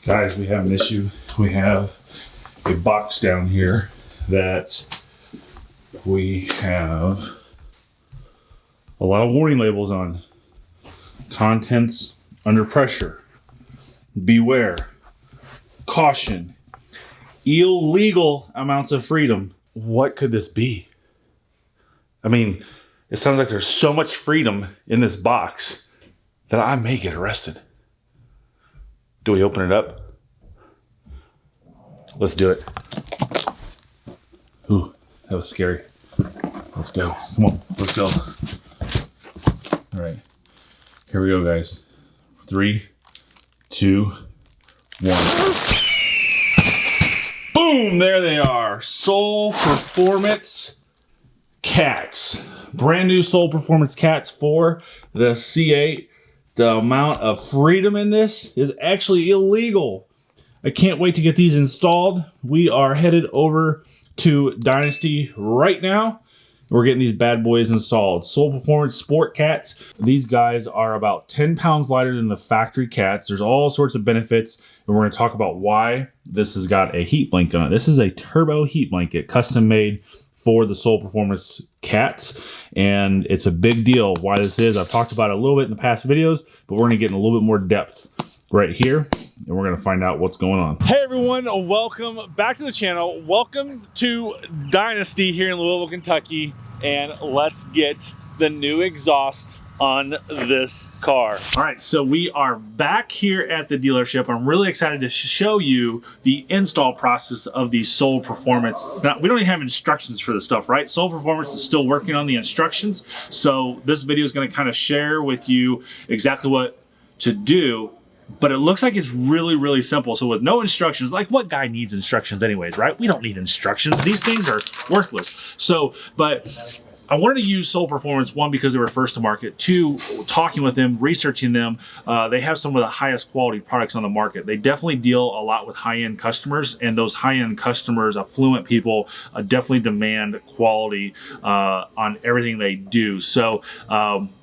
Guys, we have an issue. We have a box down here that we have a lot of warning labels on. Contents under pressure. Beware. Caution. Illegal amounts of freedom. What could this be? I mean, it sounds like there's so much freedom in this box that I may get arrested. Do we open it up? Let's do it. Ooh, that was scary. Let's go. Come on, let's go. All right, here we go, guys. 3, 2, 1. Boom, there they are. Soul Performance cats. Brand new Soul Performance cats for the C8. The amount of freedom in this is actually illegal. I can't wait to get these installed. We are headed over to Dynasty right now. We're getting these bad boys installed. Soul Performance Sport Cats. These guys are about 10 pounds lighter than the factory cats. There's all sorts of benefits, and we're going to talk about why this has got a heat blanket on it. This is a turbo heat blanket, custom made for the Soul Performance cats, and it's a big deal why this is. I've talked about it a little bit in the past videos, but we're going to get in a little bit more depth right here, and we're going to find out what's going on. Hey everyone, welcome back to the channel. Welcome to Dynasty here in Louisville, Kentucky, and let's get the new exhaust on this car. All right, so we are back here at the dealership. I'm really excited to show you the install process of the Soul Performance. Now, we don't even have instructions for this stuff, right? Soul Performance is still working on the instructions, so this video is going to kind of share with you exactly what to do. But it looks like it's really, really simple. So with no instructions, like what guy needs instructions anyways, right? We don't need instructions. These things are worthless. So, but I wanted to use Soul Performance, one, because they were first to market, two, talking with them, researching them. They have some of the highest quality products on the market. They definitely deal a lot with high-end customers, and those high-end customers, affluent people, definitely demand quality on everything they do. So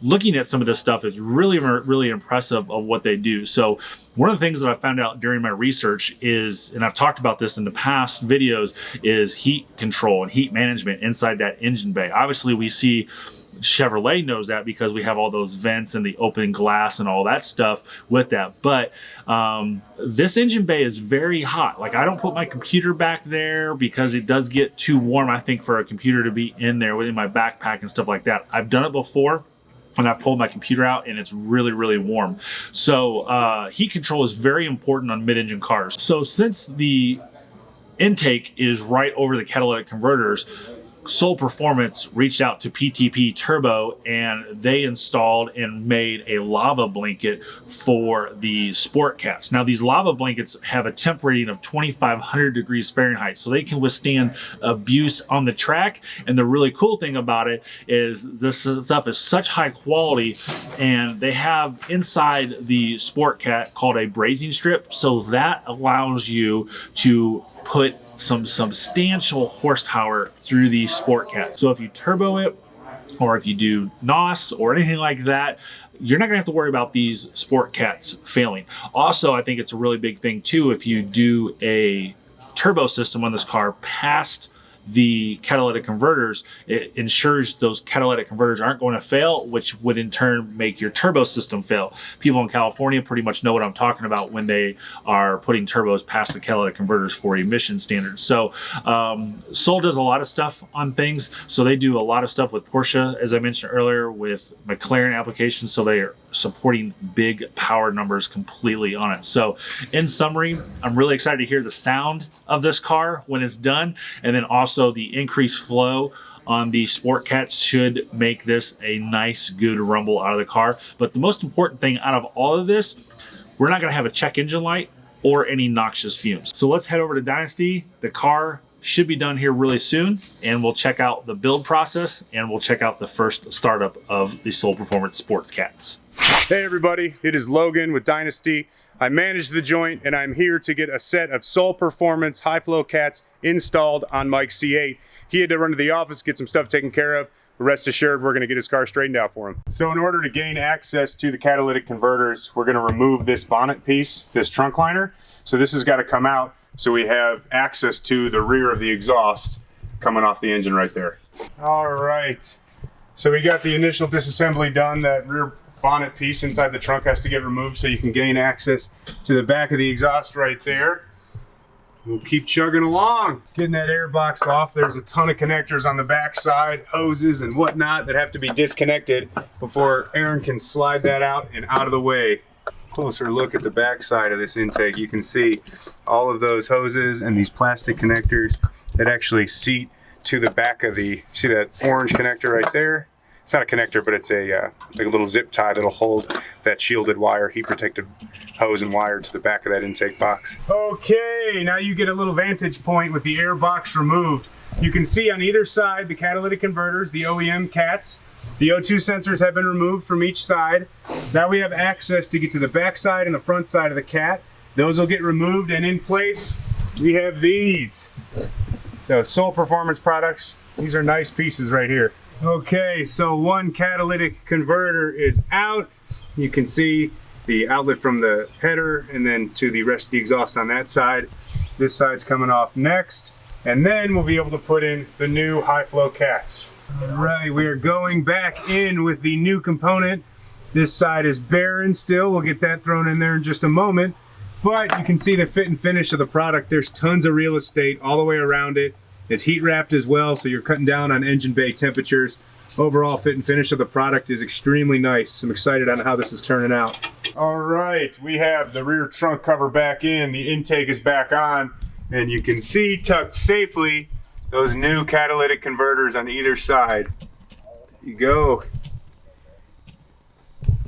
looking at some of this stuff is really, really impressive of what they do. So one of the things that I found out during my research is, and I've talked about this in the past videos, is heat control and heat management inside that engine bay. Obviously, we see Chevrolet knows that because we have all those vents and the open glass and all that stuff with that. But this engine bay is very hot. Like, I don't put my computer back there because it does get too warm, I think, for a computer to be in there within my backpack and stuff like that. I've done it before, and I've pulled my computer out and it's really, really warm. So heat control is very important on mid-engine cars. So since the intake is right over the catalytic converters, Soul Performance reached out to PTP Turbo, and they installed and made a lava blanket for the Sport Cats. Now, these lava blankets have a temp rating of 2,500 degrees Fahrenheit, so they can withstand abuse on the track. And the really cool thing about it is this stuff is such high quality, and they have inside the Sport Cat called a brazing strip, so that allows you to put some substantial horsepower through the Sport Cat. So if you turbo it, or if you do NOS or anything like that, you're not gonna have to worry about these Sport Cats failing. Also, I think it's a really big thing too, if you do a turbo system on this car past the catalytic converters, it ensures those catalytic converters aren't going to fail, which would in turn make your turbo system fail. People in California pretty much know what I'm talking about when they are putting turbos past the catalytic converters for emission standards. So Soul does a lot of stuff on things. So they do a lot of stuff with Porsche, as I mentioned earlier, with McLaren applications. So they are supporting big power numbers completely on it. So in summary, I'm really excited to hear the sound of this car when it's done, and then also the increased flow on the Sport Cats should make this a nice, good rumble out of the car. But the most important thing out of all of this, we're not going to have a check engine light or any noxious fumes. So let's head over to Dynasty. The car should be done here really soon, and we'll check out the build process, and we'll check out the first startup of the Soul Performance Sports Cats. Hey everybody, it is Logan with Dynasty. I manage the joint, and I'm here to get a set of Soul Performance high flow cats installed on Mike's C8. He had to run to the office, get some stuff taken care of. Rest assured, we're gonna get his car straightened out for him. So in order to gain access to the catalytic converters, we're gonna remove this bonnet piece, this trunk liner. So this has got to come out so we have access to the rear of the exhaust coming off the engine right there. All right. So we got the initial disassembly done. That rear bonnet piece inside the trunk has to get removed so you can gain access to the back of the exhaust right there. We'll keep chugging along. Getting that air box off. There's a ton of connectors on the back side, hoses and whatnot that have to be disconnected before Aaron can slide that out and out of the way. Closer look at the back side of this intake. You can see all of those hoses and these plastic connectors that actually seat to the back of the, see that orange connector right there? It's not a connector, but it's a like a little zip tie that'll hold that shielded wire, heat protected hose and wire to the back of that intake box. Okay, now you get a little vantage point with the air box removed. You can see on either side the catalytic converters, the OEM cats. The O2 sensors have been removed from each side. Now we have access to get to the back side and the front side of the cat. Those will get removed, and in place we have these. So Soul Performance products. These are nice pieces right here. Okay, so one catalytic converter is out. You can see the outlet from the header and then to the rest of the exhaust on that side. This side's coming off next. And then we'll be able to put in the new high flow cats. All right, we are going back in with the new component. This side is barren still. We'll get that thrown in there in just a moment. But you can see the fit and finish of the product. There's tons of real estate all the way around it. It's heat wrapped as well, so you're cutting down on engine bay temperatures. Overall fit and finish of the product is extremely nice. I'm excited on how this is turning out. All right, we have the rear trunk cover back in. The intake is back on, and you can see tucked safely those new catalytic converters on either side. There you go.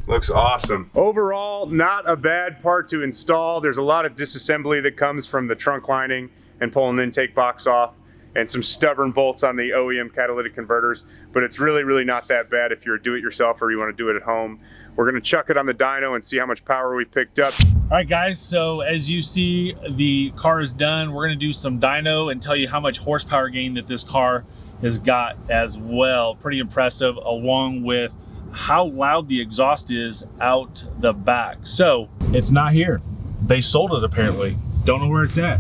Looks awesome. Overall, not a bad part to install. There's a lot of disassembly that comes from the trunk lining and pulling the intake box off, and some stubborn bolts on the OEM catalytic converters, but it's really not that bad if you're a do-it-yourself or you want to do it at home. We're gonna chuck it on the dyno and see how much power we picked up. All right, guys, so as you see, the car is done. We're gonna do some dyno and tell you how much horsepower gain that this car has got as well. Pretty impressive, along with how loud the exhaust is out the back. So it's not here. They sold it apparently. Don't know where it's at.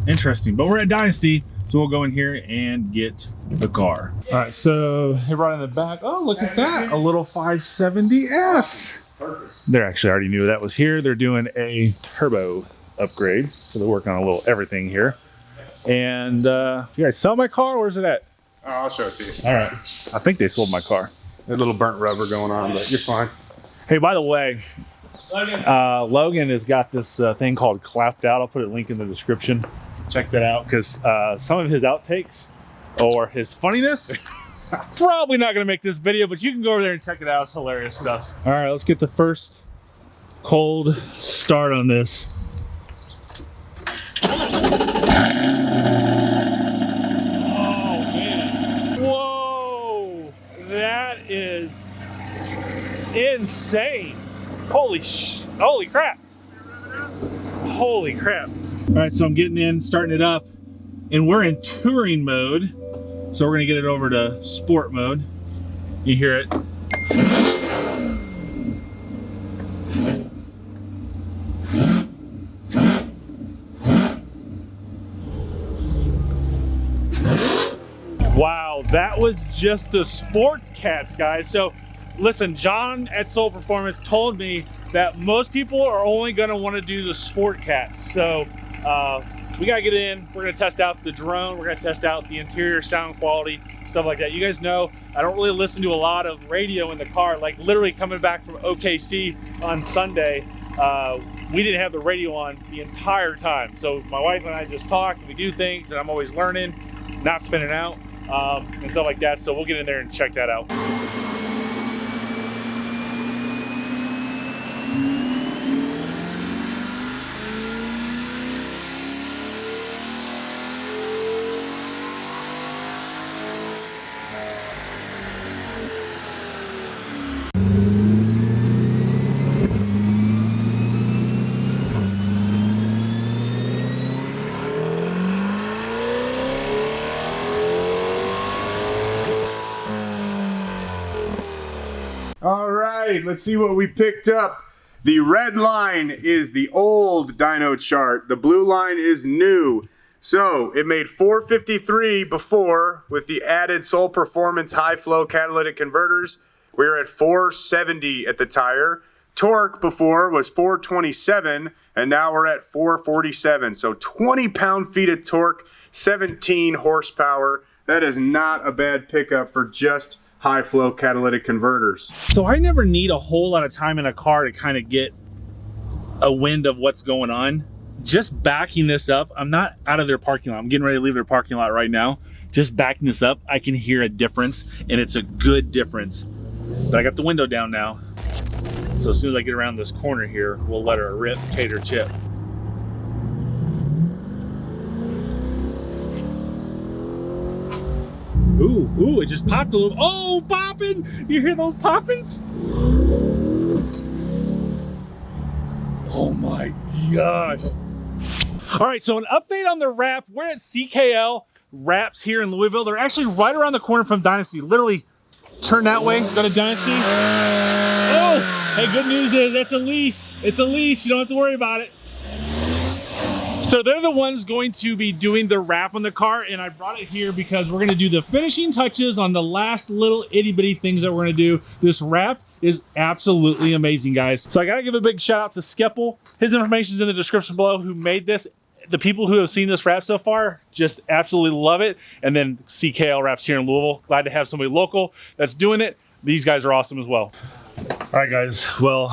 Interesting, but we're at Dynasty. So we'll go in here and get the car. All right, so right in the back. Oh, look at that, a little 570S. Perfect. They actually already knew that was here. They're doing a turbo upgrade. So they're working on a little everything here. And you guys sell my car? Where's it at? Oh, I'll show it to you. All right, I think they sold my car. A little burnt rubber going on, but you're fine. Hey, by the way, Logan has got this thing called Clapped Out. I'll put a link in the description. Check that out, because some of his outtakes or his funniness probably not going to make this video, but you can go over there and check it out. It's hilarious stuff. All right, let's get the first cold start on this. Oh man, whoa, that is insane. Holy crap. Holy crap. All right, so I'm getting in, starting it up, and we're in touring mode. So we're gonna get it over to sport mode. You hear it. Wow, that was just the sports cats, guys. So listen, John at Soul Performance told me that most people are only gonna wanna do the sport cats. So we gotta get in, we're gonna test out the drone, we're gonna test out the interior sound quality, stuff like that. You guys know I don't really listen to a lot of radio in the car. Like literally coming back from OKC on Sunday, we didn't have the radio on the entire time. So my wife and I just talk, and we do things, and I'm always learning, not spinning out, and stuff like that. So we'll get in there and check that out. All right, let's see what we picked up. The red line is the old dyno chart. The blue line is new. So it made 453 before with the added Soul Performance high flow catalytic converters. We were at 470 at the tire. Torque before was 427 and now we're at 447. So 20 pound-feet of torque, 17 horsepower. That is not a bad pickup for just high flow catalytic converters. So I never need a whole lot of time in a car to kind of get a wind of what's going on. Just backing this up, I'm not out of their parking lot. I'm getting ready to leave their parking lot right now. Just backing this up, I can hear a difference, and it's a good difference. But I got the window down now. So as soon as I get around this corner here, we'll let her rip tater chip. Ooh, it just popped a little. Oh, popping! You hear those poppings? Oh my gosh. All right, so an update on the wrap. We're at CKL Wraps here in Louisville. They're actually right around the corner from Dynasty. Literally turn that way, go to Dynasty. Oh, hey, good news is that's a lease. It's a lease, you don't have to worry about it. So they're the ones going to be doing the wrap on the car, and I brought it here because we're gonna do the finishing touches on the last little itty bitty things that we're gonna do. This wrap is absolutely amazing, guys. So I gotta give a big shout out to Skeppel. His information is in the description below, who made this. The people who have seen this wrap so far just absolutely love it. And then CKL Wraps here in Louisville. Glad to have somebody local that's doing it. These guys are awesome as well. All right, guys, well,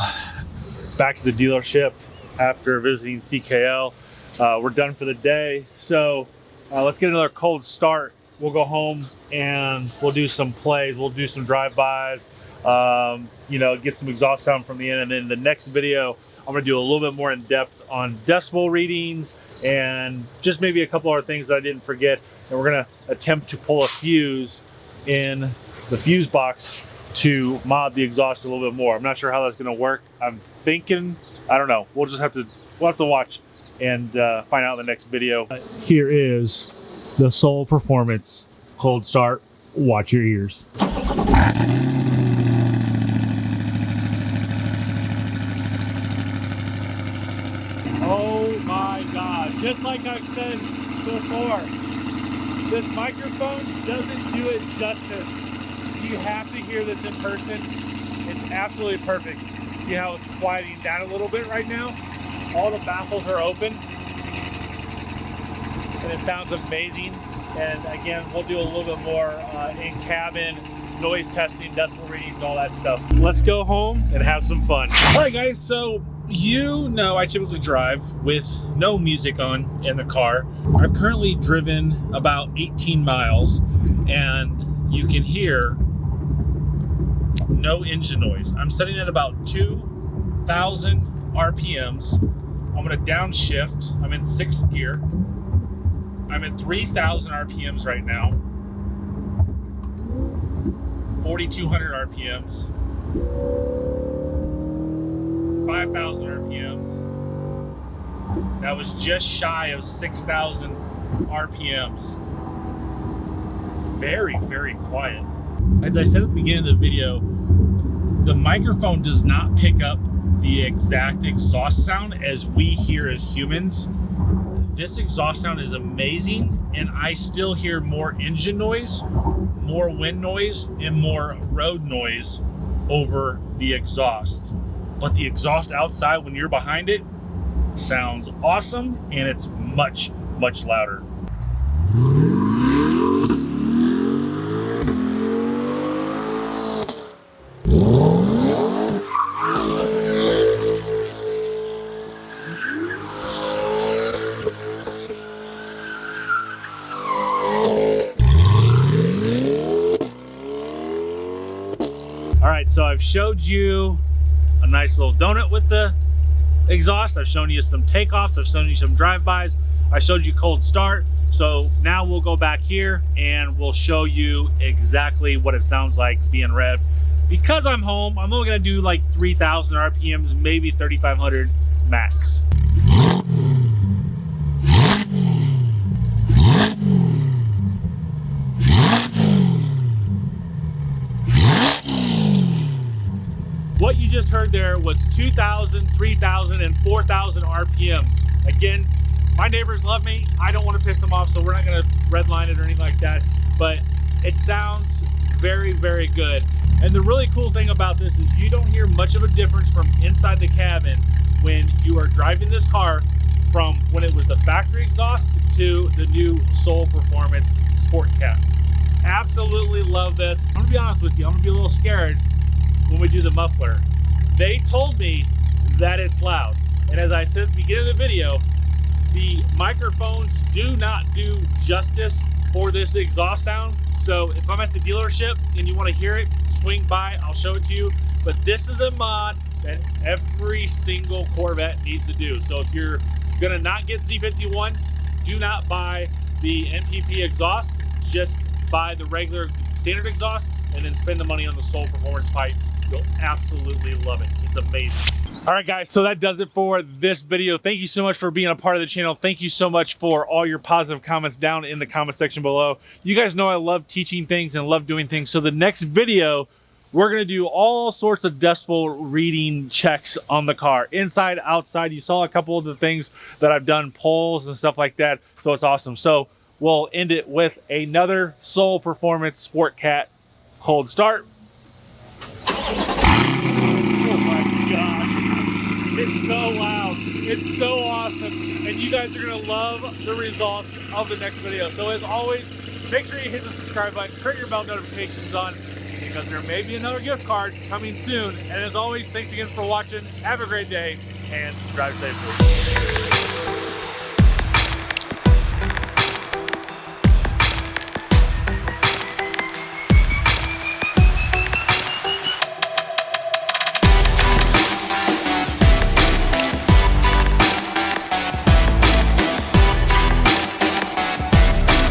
back to the dealership after visiting CKL. We're done for the day. So let's get another cold start. We'll go home and we'll do some plays. We'll do some drive-bys, you know, get some exhaust sound from the end. And then the next video, I'm gonna do a little bit more in depth on decibel readings and just maybe a couple other things that I didn't forget. And we're gonna attempt to pull a fuse in the fuse box to mod the exhaust a little bit more. I'm not sure how that's gonna work. I'm thinking, I don't know. We'll have to watch and find out in the next video. Here is the Soul Performance cold start. Watch your ears. Oh my God, just like I've said before, this microphone doesn't do it justice. You have to hear this in person. It's absolutely perfect. See how it's quieting down a little bit right now? All the baffles are open and it sounds amazing. And again, we'll do a little bit more in-cabin noise testing, decibel readings, all that stuff. Let's go home and have some fun. All right, guys, so you know I typically drive with no music on in the car. I've currently driven about 18 miles and you can hear no engine noise. I'm setting at about 2,000 RPMs. I'm gonna downshift. I'm in 6th gear. I'm at 3,000 RPMs right now. 4,200 RPMs. 5,000 RPMs. That was just shy of 6,000 RPMs. Very, very quiet. As I said at the beginning of the video, the microphone does not pick up the exact exhaust sound as we hear as humans. This exhaust sound is amazing, and I still hear more engine noise, more wind noise, and more road noise over the exhaust. But the exhaust outside, when you're behind it, sounds awesome, and it's much, much louder. All right, so I've showed you a nice little donut with the exhaust. I've shown you some takeoffs. I've shown you some drive-bys. I showed you cold start. So now we'll go back here and we'll show you exactly what it sounds like being revved. Because I'm home, I'm only gonna do like 3,000 RPMs, maybe 3,500 max. What you just heard learned there was 2,000, 3,000, and 4,000 RPMs. Again, my neighbors love me. I don't want to piss them off, so we're not going to redline it or anything like that. But it sounds very, very good. And the really cool thing about this is you don't hear much of a difference from inside the cabin when you are driving this car from when it was the factory exhaust to the new Soul Performance Sport Cats. Absolutely love this. I'm gonna be honest with you, I'm gonna be a little scared when we do the muffler. They told me that it's loud. And as I said at the beginning of the video, the microphones do not do justice for this exhaust sound. So if I'm at the dealership and you want to hear it, swing by, I'll show it to you. But this is a mod that every single Corvette needs to do. So if you're gonna not get Z51, do not buy the NPP exhaust, just buy the regular standard exhaust and then spend the money on the Soul Performance pipes. You'll absolutely love it. It's amazing. All right, guys, so that does it for this video. Thank you so much for being a part of the channel. Thank you so much for all your positive comments down in the comment section below. You guys know I love teaching things and love doing things. So the next video, we're gonna do all sorts of decibel reading checks on the car. Inside, outside. You saw a couple of the things that I've done, polls and stuff like that. So it's awesome. So we'll end it with another Soul Performance Sport Cat cold start. Oh my God. It's so loud. It's so awesome. And you guys are gonna love the results of the next video. So as always, make sure you hit the subscribe button, turn your bell notifications on, because there may be another gift card coming soon. And as always, thanks again for watching. Have a great day and drive safely.